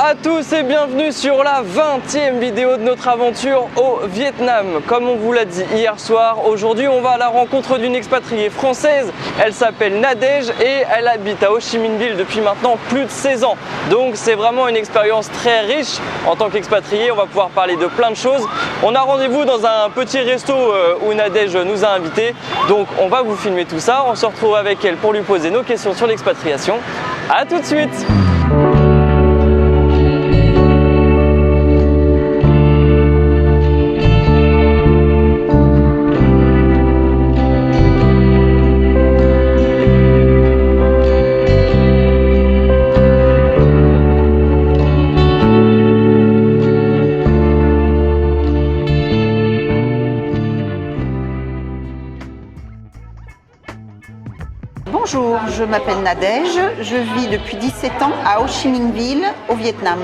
à tous et bienvenue sur la 20e vidéo de notre aventure au Vietnam. Comme on vous l'a dit hier soir, aujourd'hui on va à la rencontre d'une expatriée française. Elle s'appelle Nadège et elle habite à Ho Chi Minh Ville depuis maintenant plus de 16 ans. Donc c'est vraiment une expérience très riche. En tant qu'expatriée, on va pouvoir parler de plein de choses. On a rendez-vous dans un petit resto où Nadège nous a invités. Donc on va vous filmer tout ça. On se retrouve avec elle pour lui poser nos questions sur l'expatriation. A tout de suite! Bonjour, je m'appelle Nadège, je vis depuis 17 ans à Ho Chi Minh Ville, au Vietnam.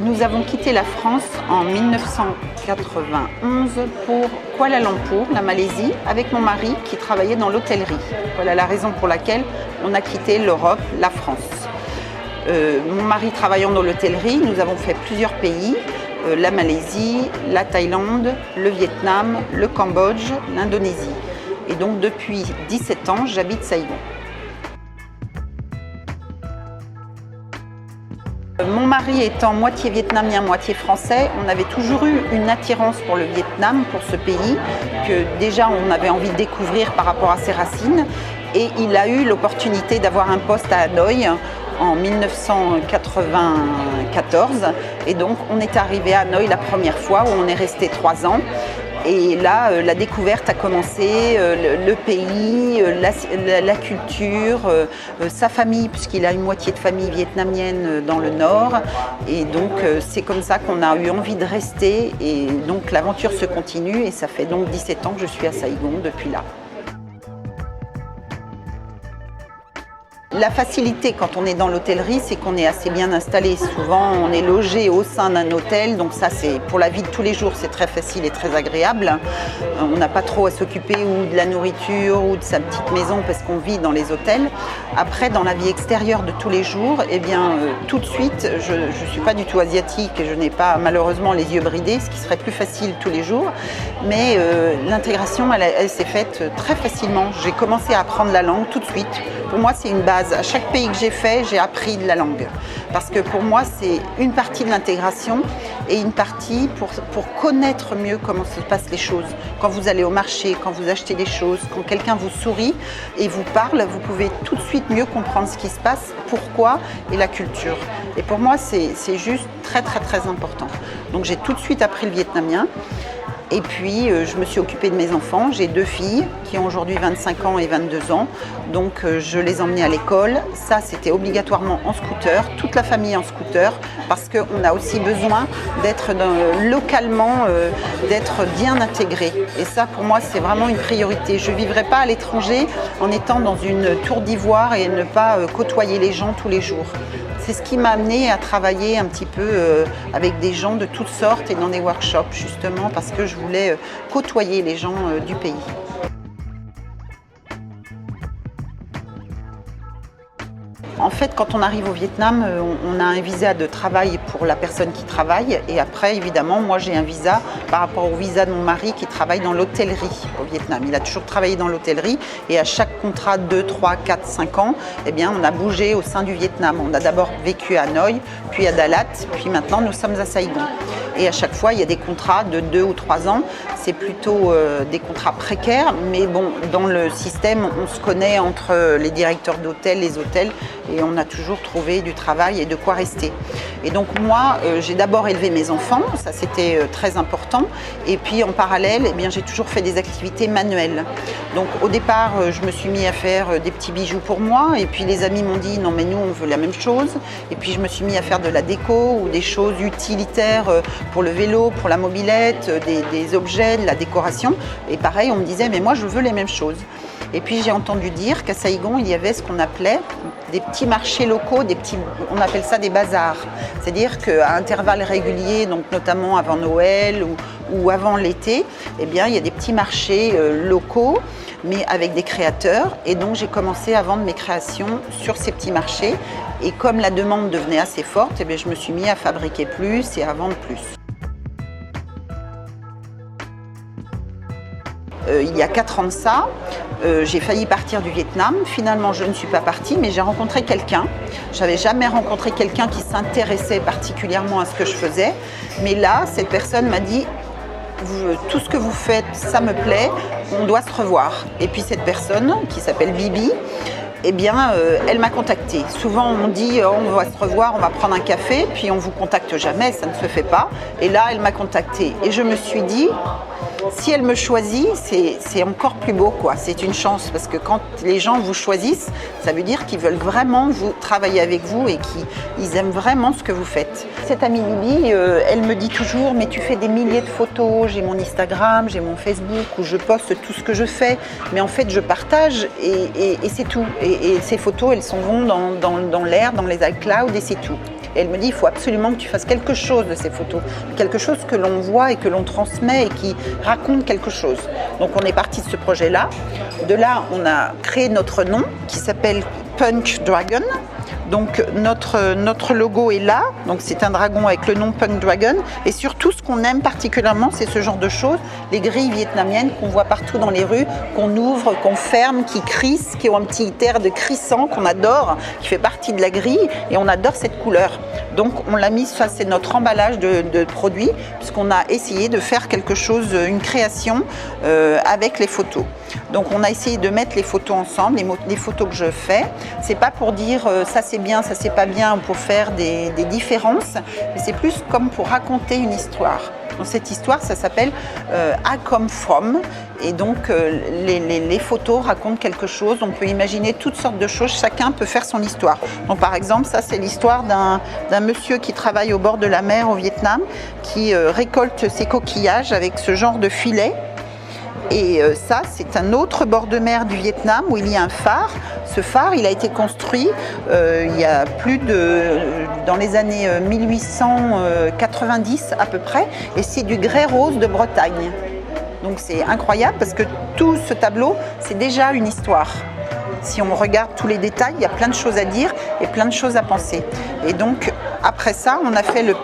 Nous avons quitté la France en 1991 pour Kuala Lumpur, la Malaisie, avec mon mari qui travaillait dans l'hôtellerie. Voilà la raison pour laquelle on a quitté l'Europe, la France. Mon mari travaillant dans l'hôtellerie, nous avons fait plusieurs pays. La Malaisie, la Thaïlande, le Vietnam, le Cambodge, l'Indonésie. Et donc depuis 17 ans, j'habite Saigon. Mon mari étant moitié vietnamien, moitié français, on avait toujours eu une attirance pour le Vietnam, pour ce pays, que déjà on avait envie de découvrir par rapport à ses racines. Et il a eu l'opportunité d'avoir un poste à Hanoï en 1994 et donc on est arrivé à Hanoï la première fois où on est resté 3 ans et là la découverte a commencé, le pays, la culture, sa famille puisqu'il a une moitié de famille vietnamienne dans le nord et donc c'est comme ça qu'on a eu envie de rester et donc l'aventure se continue et ça fait donc 17 ans que je suis à Saigon depuis là. La facilité quand on est dans l'hôtellerie, c'est qu'on est assez bien installé. Souvent, on est logé au sein d'un hôtel, donc ça, c'est pour la vie de tous les jours, c'est très facile et très agréable. On n'a pas trop à s'occuper ou de la nourriture ou de sa petite maison parce qu'on vit dans les hôtels. Après, dans la vie extérieure de tous les jours, eh bien, tout de suite, je ne suis pas du tout asiatique et je n'ai pas malheureusement les yeux bridés, ce qui serait plus facile tous les jours. Mais l'intégration, elle s'est faite très facilement. J'ai commencé à apprendre la langue tout de suite. Pour moi, c'est une base. À chaque pays que j'ai fait, j'ai appris de la langue. Parce que pour moi, c'est une partie de l'intégration et une partie pour connaître mieux comment se passent les choses. Quand vous allez au marché, quand vous achetez des choses, quand quelqu'un vous sourit et vous parle, vous pouvez tout de suite mieux comprendre ce qui se passe, pourquoi et la culture. Et pour moi, c'est juste très, très, très important. Donc j'ai tout de suite appris le vietnamien. Et puis, je me suis occupée de mes enfants. J'ai 2 filles qui ont aujourd'hui 25 ans et 22 ans. Donc, je les emmenais à l'école. Ça, c'était obligatoirement en scooter, toute la famille en scooter, parce qu'on a aussi besoin d'être localement, d'être bien intégré. Et ça, pour moi, c'est vraiment une priorité. Je ne vivrai pas à l'étranger en étant dans une tour d'ivoire et ne pas côtoyer les gens tous les jours. C'est ce qui m'a amené à travailler un petit peu avec des gens de toutes sortes et dans des workshops, justement, parce que je voulais côtoyer les gens du pays. En fait, quand on arrive au Vietnam, on a un visa de travail pour la personne qui travaille et après, évidemment, moi j'ai un visa par rapport au visa de mon mari qui travaille dans l'hôtellerie au Vietnam. Il a toujours travaillé dans l'hôtellerie et à chaque contrat de 2, 3, 4, 5 ans, eh bien, on a bougé au sein du Vietnam. On a d'abord vécu à Hanoï, puis à Dalat, puis maintenant nous sommes à Saigon. Et à chaque fois, il y a des contrats de 2 ou 3 ans. C'est plutôt des contrats précaires, mais bon, dans le système, on se connaît entre les directeurs d'hôtels, les hôtels, et on a toujours trouvé du travail et de quoi rester. Et donc moi, j'ai d'abord élevé mes enfants, ça c'était très important, et puis en parallèle, eh bien, j'ai toujours fait des activités manuelles. Donc au départ, je me suis mis à faire des petits bijoux pour moi, et puis les amis m'ont dit non mais nous on veut la même chose, et puis je me suis mis à faire de la déco ou des choses utilitaires pour le vélo, pour la mobilette, des objets, de la décoration, et pareil on me disait mais moi je veux les mêmes choses. Et puis j'ai entendu dire qu'à Saigon, il y avait ce qu'on appelait des petits marchés locaux, on appelle ça des bazars. C'est-à-dire qu'à intervalles réguliers, donc notamment avant Noël ou avant l'été, eh bien, il y a des petits marchés locaux mais avec des créateurs. Et donc j'ai commencé à vendre mes créations sur ces petits marchés. Et comme la demande devenait assez forte, eh bien, je me suis mis à fabriquer plus et à vendre plus. Il y a 4 ans de ça, j'ai failli partir du Vietnam. Finalement, je ne suis pas partie, mais j'ai rencontré quelqu'un. Je n'avais jamais rencontré quelqu'un qui s'intéressait particulièrement à ce que je faisais. Mais là, cette personne m'a dit « Tout ce que vous faites, ça me plaît, on doit se revoir ». Et puis cette personne, qui s'appelle Bibi, eh bien, elle m'a contactée. Souvent, on dit on va se revoir, on va prendre un café, puis on ne vous contacte jamais, ça ne se fait pas. Et là, elle m'a contactée. Et je me suis dit, si elle me choisit, c'est encore plus beau, quoi. C'est une chance, parce que quand les gens vous choisissent, ça veut dire qu'ils veulent vraiment travailler avec vous et qu'ils aiment vraiment ce que vous faites. Cette amie Bibi, elle me dit toujours, mais tu fais des milliers de photos, j'ai mon Instagram, j'ai mon Facebook, où je poste tout ce que je fais, mais en fait, je partage et c'est tout. Et ces photos, elles s'en vont dans l'air, dans les iCloud, et c'est tout. Et elle me dit, il faut absolument que tu fasses quelque chose de ces photos, quelque chose que l'on voit et que l'on transmet et qui raconte quelque chose. Donc on est parti de ce projet-là. De là, on a créé notre nom qui s'appelle Punk Dragon. Donc notre logo est là, donc c'est un dragon avec le nom Punk Dragon. Et surtout, ce qu'on aime particulièrement, c'est ce genre de choses, les grilles vietnamiennes qu'on voit partout dans les rues, qu'on ouvre, qu'on ferme, qui crissent, qui ont un petit air de crissant qu'on adore, qui fait partie de la grille, et on adore cette couleur. Donc on l'a mis, ça c'est notre emballage de produits, puisqu'on a essayé de faire quelque chose, une création avec les photos. Donc on a essayé de mettre les photos ensemble, les photos que je fais. C'est pas pour dire ça c'est bien, ça c'est pas bien, pour faire des différences, mais c'est plus comme pour raconter une histoire. Dans cette histoire, ça s'appelle I Come From, et donc les photos racontent quelque chose. On peut imaginer toutes sortes de choses, chacun peut faire son histoire. Donc par exemple, ça c'est l'histoire d'un monsieur qui travaille au bord de la mer au Vietnam, qui récolte ses coquillages avec ce genre de filet. Et ça, c'est un autre bord de mer du Vietnam où il y a un phare. Ce phare, il a été construit il y a dans les années 1890 à peu près, et c'est du grès rose de Bretagne. Donc c'est incroyable parce que tout ce tableau, c'est déjà une histoire. Si on regarde tous les détails, il y a plein de choses à dire et plein de choses à penser. Et donc, après ça, on a fait le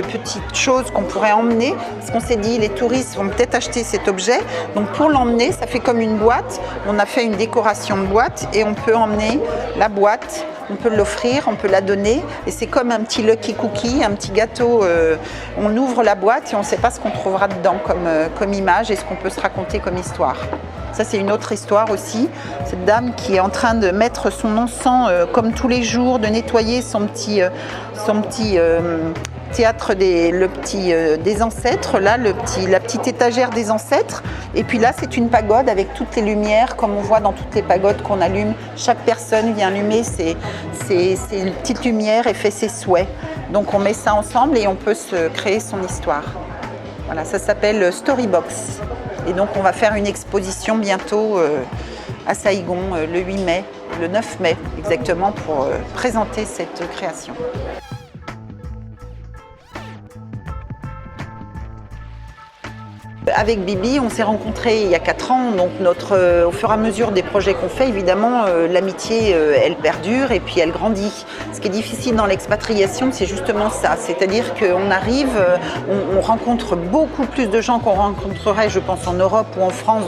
petite chose qu'on pourrait emmener, parce qu'on s'est dit, les touristes vont peut-être acheter cet objet. Donc, pour l'emmener, ça fait comme une boîte. On a fait une décoration de boîte et on peut emmener la boîte. On peut l'offrir, on peut la donner, et c'est comme un petit lucky cookie, un petit gâteau. On ouvre la boîte et on ne sait pas ce qu'on trouvera dedans comme image et ce qu'on peut se raconter comme histoire. Ça, c'est une autre histoire aussi. Cette dame qui est en train de mettre son encens comme tous les jours, de nettoyer son petit théâtre des ancêtres, là, la petite étagère des ancêtres. Et puis là, c'est une pagode avec toutes les lumières, comme on voit dans toutes les pagodes qu'on allume. Chaque personne vient allumer ses petites lumières et fait ses souhaits. Donc on met ça ensemble et on peut se créer son histoire. Voilà, ça s'appelle Storybox. Et donc on va faire une exposition bientôt à Saigon, le 8 mai, le 9 mai exactement, pour présenter cette création. Avec Bibi, on s'est rencontrés il y a 4 ans, donc au fur et à mesure des projets qu'on fait, évidemment, l'amitié, elle perdure et puis elle grandit. Ce qui est difficile dans l'expatriation, c'est justement ça, c'est-à-dire qu'on arrive, on rencontre beaucoup plus de gens qu'on rencontrerait, je pense, en Europe ou en France,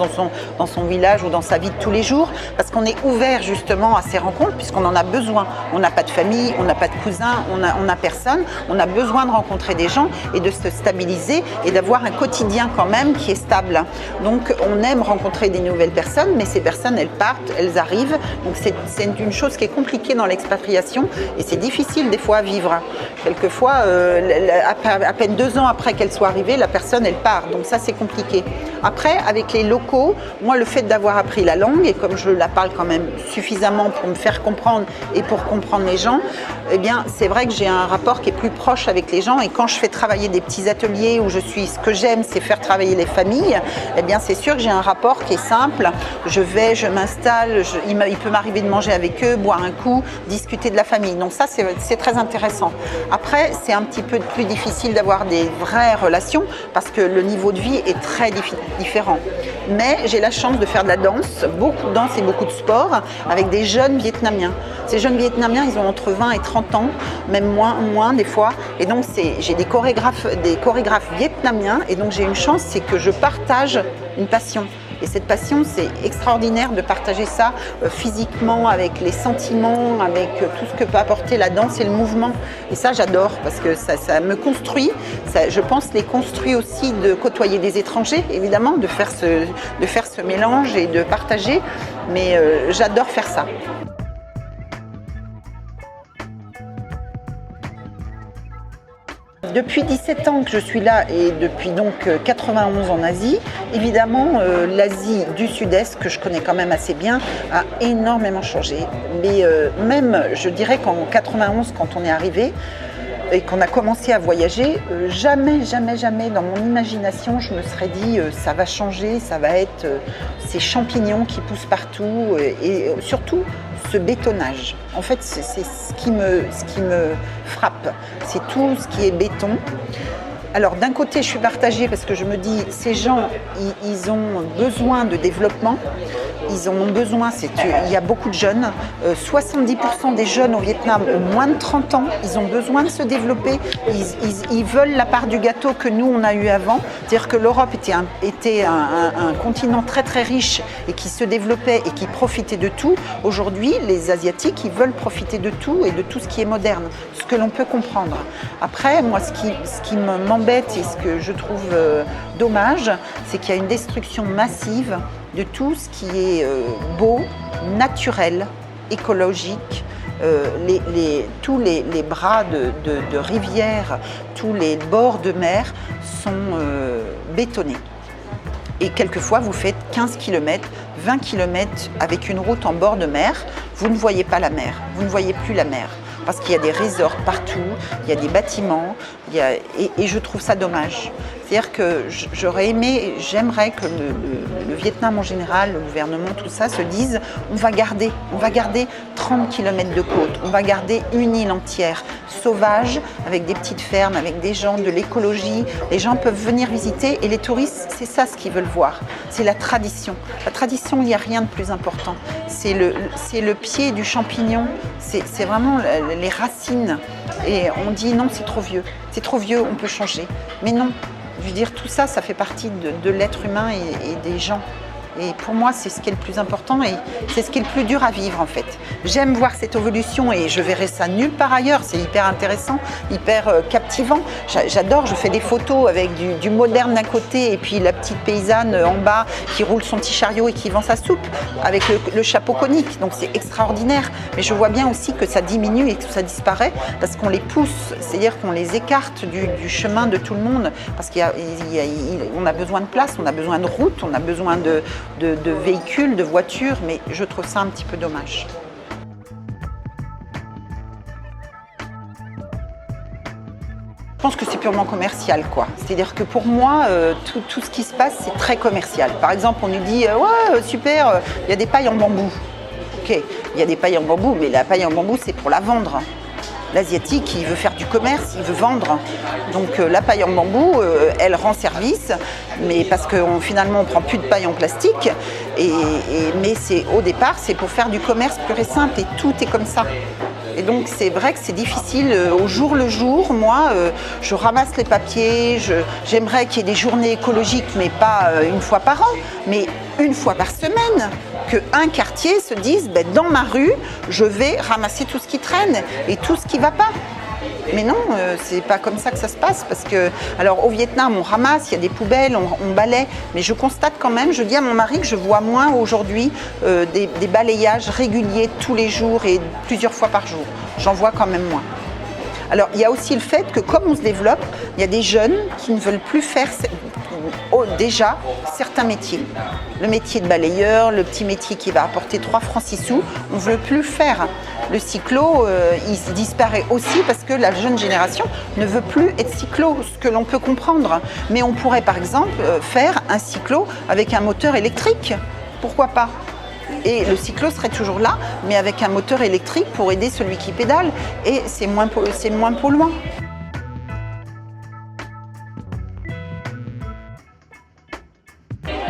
dans son village ou dans sa vie de tous les jours, parce qu'on est ouvert justement à ces rencontres, puisqu'on en a besoin. On n'a pas de famille, on n'a pas de cousins, on n'a personne, on a besoin de rencontrer des gens et de se stabiliser et d'avoir un quotidien quand même qui est stable. Donc on aime rencontrer des nouvelles personnes, mais ces personnes, elles partent, elles arrivent. Donc c'est une chose qui est compliquée dans l'expatriation et c'est difficile des fois à vivre. Quelquefois, à peine 2 ans après qu'elle soit arrivée, la personne, elle part. Donc ça, c'est compliqué. Après, avec les locaux, moi, le fait d'avoir appris la langue, et comme je la parle quand même suffisamment pour me faire comprendre et pour comprendre les gens, eh bien, c'est vrai que j'ai un rapport qui est plus proche avec les gens. Et quand je fais travailler des petits ateliers où ce que j'aime, c'est faire travailler les familles, eh bien c'est sûr que j'ai un rapport qui est simple. Je m'installe, il peut m'arriver de manger avec eux, boire un coup, discuter de la famille. Donc ça, c'est très intéressant. Après, c'est un petit peu plus difficile d'avoir des vraies relations parce que le niveau de vie est très différent. Mais j'ai la chance de faire de la danse, beaucoup de danse et beaucoup de sport, avec des jeunes Vietnamiens. Ces jeunes Vietnamiens, ils ont entre 20 et 30 ans, même moins des fois. Et donc, j'ai des chorégraphes vietnamiens. Et donc, j'ai une chance, c'est que je partage une passion. Et cette passion, c'est extraordinaire de partager ça physiquement, avec les sentiments, avec tout ce que peut apporter la danse et le mouvement. Et ça, j'adore parce que ça me construit. Ça, je pense les construit aussi de côtoyer des étrangers, évidemment, de faire ce mélange et de partager. Mais j'adore faire ça. Depuis 17 ans que je suis là et depuis donc 91 en Asie, évidemment l'Asie du Sud-Est, que je connais quand même assez bien, a énormément changé. Mais même, je dirais qu'en 91, quand on est arrivé et qu'on a commencé à voyager, jamais dans mon imagination, je me serais dit ça va changer, ça va être ces champignons qui poussent partout et surtout ce bétonnage. En fait, c'est ce qui me frappe. C'est tout ce qui est béton. Alors d'un côté, je suis partagée parce que je me dis, ces gens, ils ont besoin de développement. Ils en ont besoin, il y a beaucoup de jeunes, 70% des jeunes au Vietnam ont moins de 30 ans, ils ont besoin de se développer, ils veulent la part du gâteau que nous on a eu avant, c'est-à-dire que l'Europe était un continent très très riche et qui se développait et qui profitait de tout. Aujourd'hui, les Asiatiques, ils veulent profiter de tout et de tout ce qui est moderne, ce que l'on peut comprendre. Après, moi, ce qui m'embête et ce que je trouve dommage, c'est qu'il y a une destruction massive de tout ce qui est beau, naturel, écologique, tous les bras de rivières, tous les bords de mer sont bétonnés. Et quelquefois, vous faites 15 km, 20 km avec une route en bord de mer, vous ne voyez pas la mer, vous ne voyez plus la mer. Parce qu'il y a des resorts partout, il y a des bâtiments, et je trouve ça dommage. C'est-à-dire que j'aimerais que le Vietnam en général, le gouvernement, tout ça, se dise on va garder 30 km de côte, on va garder une île entière, sauvage, avec des petites fermes, avec des gens, de l'écologie. Les gens peuvent venir visiter et les touristes, c'est ça ce qu'ils veulent voir, c'est la tradition. La tradition, il n'y a rien de plus important. C'est le pied du champignon, c'est vraiment les racines. Et on dit non, c'est trop vieux, on peut changer. Mais non. Je veux dire, tout ça, ça fait partie de l'être humain et des gens. Et pour moi, c'est ce qui est le plus important et c'est ce qui est le plus dur à vivre en fait. J'aime voir cette évolution et je verrai ça nulle part ailleurs. C'est hyper intéressant, hyper captivant. J'adore, je fais des photos avec du moderne d'un côté et puis la petite paysanne en bas qui roule son petit chariot et qui vend sa soupe avec le chapeau conique. Donc c'est extraordinaire. Mais je vois bien aussi que ça diminue et que ça disparaît parce qu'on les pousse, c'est-à-dire qu'on les écarte du chemin de tout le monde parce qu'on a besoin de place, on a besoin de routes, on a besoin de véhicules, de voitures, mais je trouve ça un petit peu dommage. Je pense que c'est purement commercial, quoi. C'est-à-dire que pour moi, tout ce qui se passe, c'est très commercial. Par exemple, on nous dit ouais, super, il y a des pailles en bambou. Ok, il y a des pailles en bambou, mais la paille en bambou, c'est pour la vendre. L'Asiatique, il veut faire du commerce, il veut vendre. Donc la paille en bambou, elle rend service, mais parce que finalement on ne prend plus de paille en plastique. Mais au départ, c'est pour faire du commerce pur et simple et tout est comme ça. Et donc c'est vrai que c'est difficile au jour le jour. Moi, je ramasse les papiers, j'aimerais qu'il y ait des journées écologiques, mais pas une fois par an, mais une fois par semaine. Qu'un quartier se dise, dans ma rue, je vais ramasser tout ce qui traîne et tout ce qui ne va pas. Mais non, c'est pas comme ça que ça se passe parce que, alors au Vietnam, on ramasse, il y a des poubelles, on balaie, mais je constate quand même, je dis à mon mari que je vois moins aujourd'hui des balayages réguliers tous les jours et plusieurs fois par jour. J'en vois quand même moins. Alors il y a aussi le fait que comme on se développe, il y a des jeunes qui ne veulent plus faire déjà certains métiers. Le métier de balayeur, le petit métier qui va apporter 3 francs 6 sous, on ne veut plus faire. Le cyclo, il disparaît aussi parce que la jeune génération ne veut plus être cyclo, ce que l'on peut comprendre. Mais on pourrait par exemple faire un cyclo avec un moteur électrique. Pourquoi pas? Et le cyclo serait toujours là, mais avec un moteur électrique pour aider celui qui pédale. Et c'est moins polluant.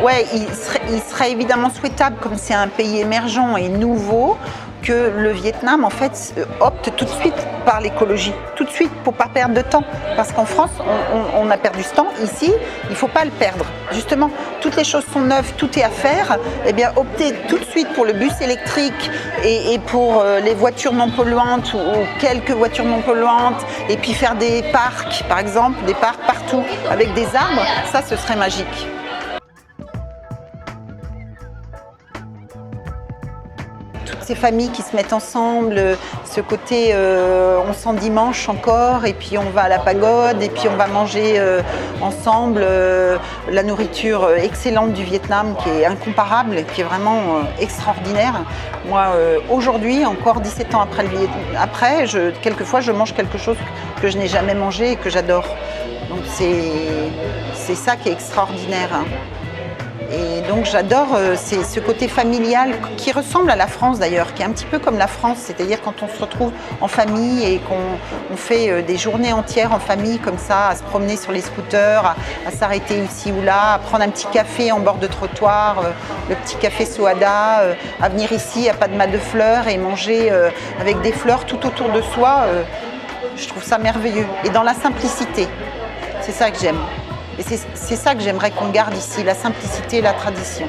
Ouais, il serait évidemment souhaitable, comme c'est un pays émergent et nouveau, que le Vietnam en fait opte tout de suite par l'écologie, tout de suite pour pas perdre de temps. Parce qu'en France, on a perdu ce temps. Ici, il faut pas le perdre. Justement, toutes les choses sont neuves, tout est à faire. Eh bien, optez tout de suite pour le bus électrique et pour les voitures non polluantes ou quelques voitures non polluantes. Et puis faire des parcs, par exemple, des parcs partout avec des arbres. Ça, ce serait magique. Ces familles qui se mettent ensemble, ce côté on s'endimanche encore et puis on va à la pagode et puis on va manger ensemble la nourriture excellente du Vietnam qui est incomparable, qui est vraiment extraordinaire. Moi aujourd'hui, encore 17 ans après, quelquefois je mange quelque chose que je n'ai jamais mangé et que j'adore. Donc c'est ça qui est extraordinaire. Et donc j'adore ce côté familial qui ressemble à la France d'ailleurs, qui est un petit peu comme la France, c'est-à-dire quand on se retrouve en famille et qu'on fait des journées entières en famille comme ça, à se promener sur les scooters, à s'arrêter ici ou là, à prendre un petit café en bord de trottoir, le petit café Soada, à venir ici à Padma de fleurs et manger avec des fleurs tout autour de soi, je trouve ça merveilleux. Et dans la simplicité, c'est ça que j'aime. Et c'est ça que j'aimerais qu'on garde ici, la simplicité et la tradition.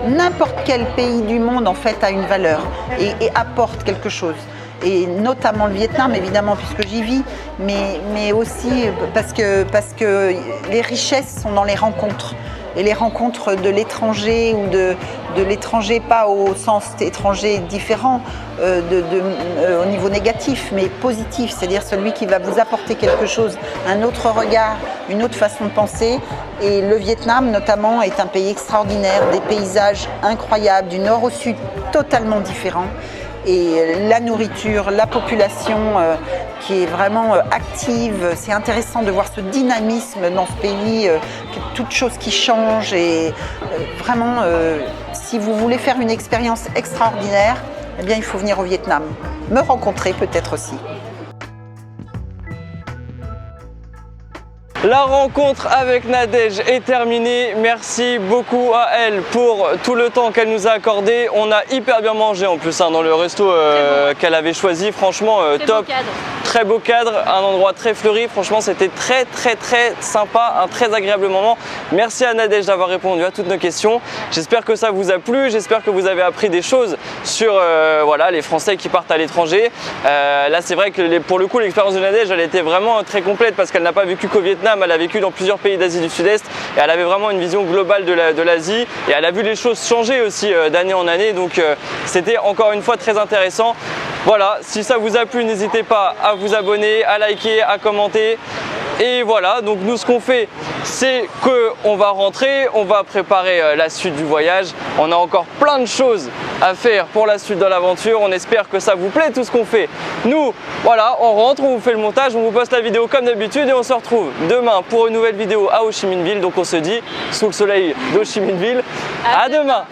N'importe quel pays du monde en fait a une valeur et apporte quelque chose. Et notamment le Vietnam évidemment puisque j'y vis, mais aussi parce que les richesses sont dans les rencontres. Et les rencontres de l'étranger ou de l'étranger, pas au sens étranger différent au niveau négatif, mais positif, c'est-à-dire celui qui va vous apporter quelque chose, un autre regard, une autre façon de penser. Et le Vietnam notamment est un pays extraordinaire, des paysages incroyables, du nord au sud totalement différents. Et la nourriture, la population qui est vraiment active. C'est intéressant de voir ce dynamisme dans ce pays, toutes choses qui changent. Et vraiment, si vous voulez faire une expérience extraordinaire, eh bien, il faut venir au Vietnam. Me rencontrer peut-être aussi. La rencontre avec Nadège est terminée. Merci beaucoup à elle pour tout le temps qu'elle nous a accordé. On a hyper bien mangé en plus dans le resto qu'elle avait choisi. Franchement, top. Très beau cadre, un endroit très fleuri. Franchement, c'était très sympa, un très agréable moment. Merci à Nadège d'avoir répondu à toutes nos questions. J'espère que ça vous a plu. J'espère que vous avez appris des choses sur voilà, les Français qui partent à l'étranger. Là, c'est vrai que pour le coup, l'expérience de Nadège, elle était vraiment très complète parce qu'elle n'a pas vécu qu'au Vietnam. Elle a vécu dans plusieurs pays d'Asie du Sud-Est et elle avait vraiment une vision globale de l'Asie et elle a vu les choses changer aussi d'année en année, donc c'était encore une fois très intéressant. Voilà, si ça vous a plu, n'hésitez pas à vous abonner, à liker, à commenter. Et voilà, donc nous ce qu'on fait, c'est qu'on va rentrer, on va préparer la suite du voyage. On a encore plein de choses à faire pour la suite de l'aventure. On espère que ça vous plaît tout ce qu'on fait. Nous, voilà, on rentre, on vous fait le montage, on vous poste la vidéo comme d'habitude et on se retrouve demain pour une nouvelle vidéo à Ho Chi Minh Ville. Donc on se dit, sous le soleil d'Ho Chi Minh Ville, à demain.